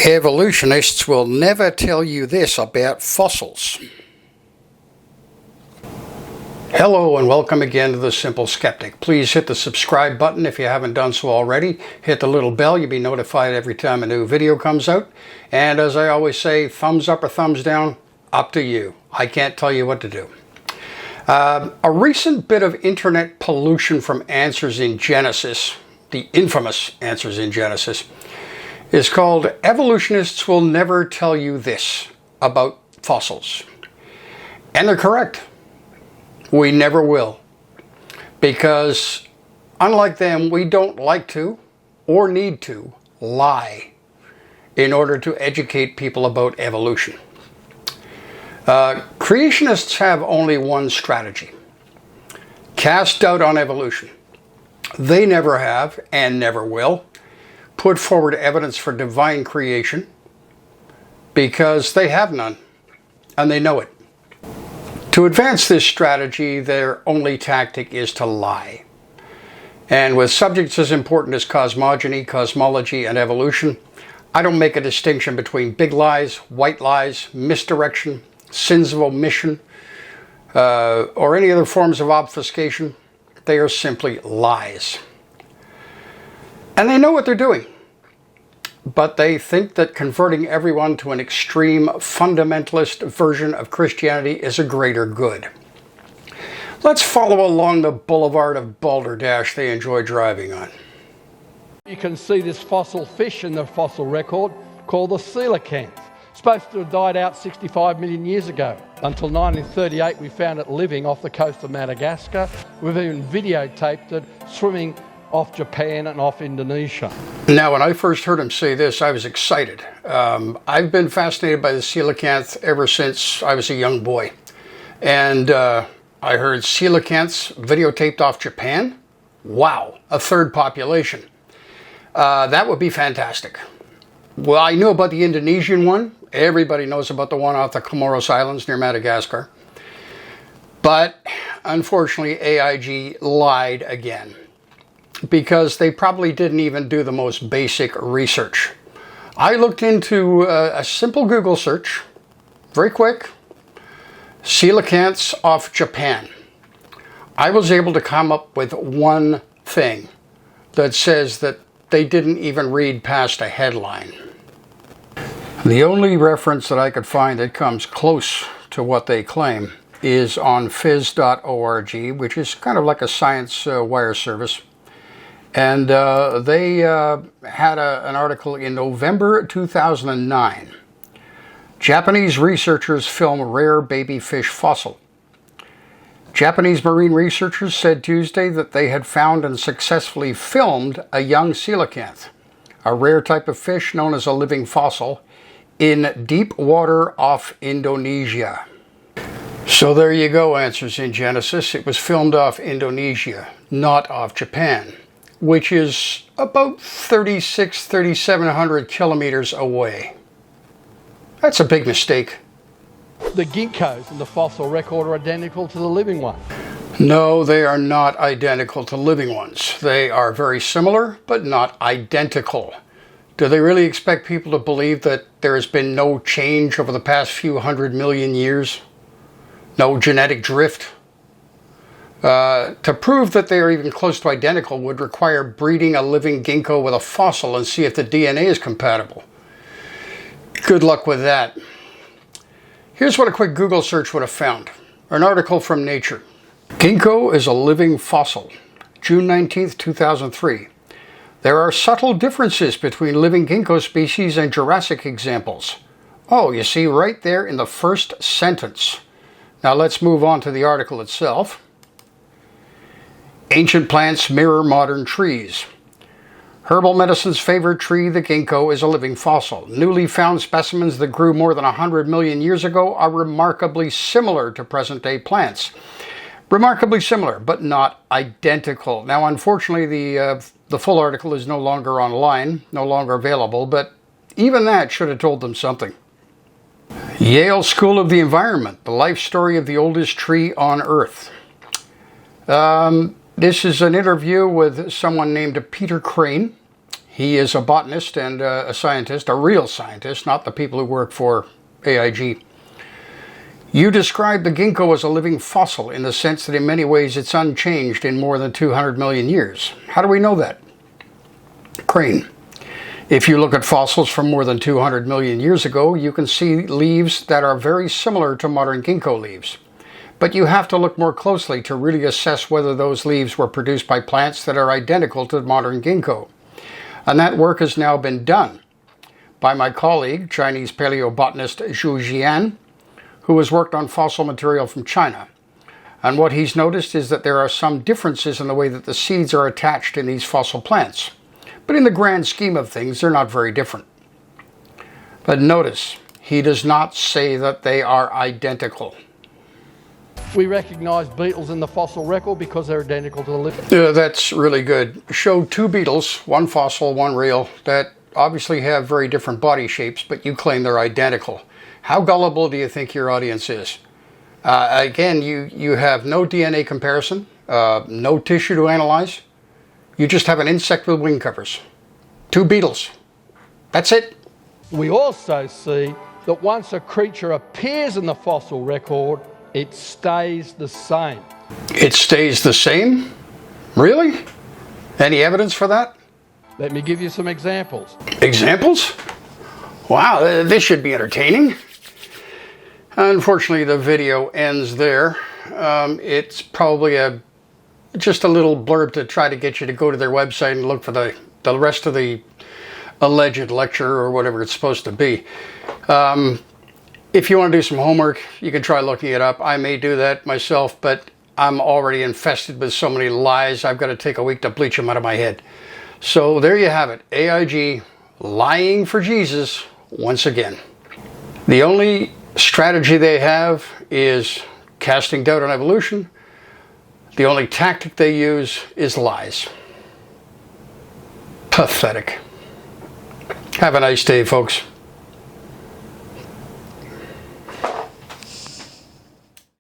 Evolutionists will never tell you this about fossils. Hello and welcome again to The Simple Skeptic. Please hit the subscribe button if you haven't done so already. Hit the little bell, you'll be notified every time a new video comes out. And as I always say, thumbs up or thumbs down, up to you. I can't tell you what to do. A recent bit of internet pollution from Answers in Genesis, the infamous Answers in Genesis, is called Evolutionists Will Never Tell You This About Fossils. And they're correct. We never will. Because unlike them, we don't like to or need to lie in order to educate people about evolution. Creationists have only one strategy: cast doubt on evolution. They never have and never will put forward evidence for divine creation because they have none and they know it. To advance this strategy, their only tactic is to lie. And with subjects as important as cosmogony, cosmology, and evolution, I don't make a distinction between big lies, white lies, misdirection, sins of omission, or any other forms of obfuscation. They are simply lies. And they know what they're doing. But they think that converting everyone to an extreme fundamentalist version of Christianity is a greater good. Let's follow along the boulevard of balderdash they enjoy driving on. You can see this fossil fish in the fossil record called the coelacanth. Supposed to have died out 65 million years ago. Until 1938 we found it living off the coast of Madagascar. We've even videotaped it swimming off Japan and off Indonesia. Now, when I first heard him say this, I was excited. I've been fascinated by the coelacanth ever since I was a young boy. And I heard coelacanths videotaped off Japan. Wow, a third population. That would be fantastic. Well, I knew about the Indonesian one. Everybody knows about the one off the Comoros Islands near Madagascar. But unfortunately, AiG lied again, because they probably didn't even do the most basic research. I looked into a simple Google search, very quick, coelacanths off Japan. I was able to come up with one thing that says that they didn't even read past a headline. The only reference that I could find that comes close to what they claim is on phys.org, which is kind of like a science wire service. And they had an article in November 2009. Japanese researchers film rare baby fish fossil. Japanese marine researchers said Tuesday that they had found and successfully filmed a young coelacanth, a rare type of fish known as a living fossil, in deep water off Indonesia. So there you go, Answers in Genesis. It was filmed off Indonesia, not off Japan, which is about 3,700 kilometers away. That's a big mistake. The Ginkgos in the fossil record are identical to the living one. No, they are not identical to living ones. They are very similar, but not identical. Do they really expect people to believe that there has been no change over the past few 100 million years? No genetic drift? To prove that they are even close to identical would require breeding a living ginkgo with a fossil and see if the DNA is compatible. Good luck with that. Here's what a quick Google search would have found. An article from Nature. Ginkgo is a living fossil. June 19th, 2003. There are subtle differences between living ginkgo species and Jurassic examples. Oh, you see right there in the first sentence. Now let's move on to the article itself. Ancient plants mirror modern trees. Herbal medicine's favorite tree, the ginkgo, is a living fossil. Newly found specimens that grew more than 100 million years ago are remarkably similar to present-day plants. Remarkably similar, but not identical. Now, unfortunately, the full article is no longer online, no longer available, but even that should have told them something. Yale School of the Environment, the life story of the oldest tree on Earth. This is an interview with someone named Peter Crane. He is a botanist and a scientist, a real scientist, not the people who work for AiG. You describe the ginkgo as a living fossil in the sense that in many ways it's unchanged in more than 200 million years. How do we know that? Crane. If you look at fossils from more than 200 million years ago, you can see leaves that are very similar to modern ginkgo leaves. But you have to look more closely to really assess whether those leaves were produced by plants that are identical to modern ginkgo. And that work has now been done by my colleague, Chinese paleobotanist Zhu Jian, who has worked on fossil material from China. And what he's noticed is that there are some differences in the way that the seeds are attached in these fossil plants. But in the grand scheme of things, they're not very different. But notice, he does not say that they are identical. We recognise beetles in the fossil record because they're identical to the living. That's really good. Show two beetles, one fossil, one real, that obviously have very different body shapes, but you claim they're identical. How gullible do you think your audience is? Again, you have no DNA comparison, no tissue to analyze. You just have an insect with wing covers. Two beetles. That's it. We also see that once a creature appears in the fossil record, it stays the same. It stays the same? Really? Any evidence for that? Let me give you some examples. Examples? Wow, this should be entertaining. Unfortunately, the video ends there. It's probably just a little blurb to try to get you to go to their website and look for the rest of the alleged lecture or whatever it's supposed to be. If you want to do some homework, you can try looking it up. I may do that myself, but I'm already infested with so many lies, I've got to take a week to bleach them out of my head. So there you have it. AiG lying for Jesus once again. The only strategy they have is casting doubt on evolution. The only tactic they use is lies. Pathetic. Have a nice day, folks.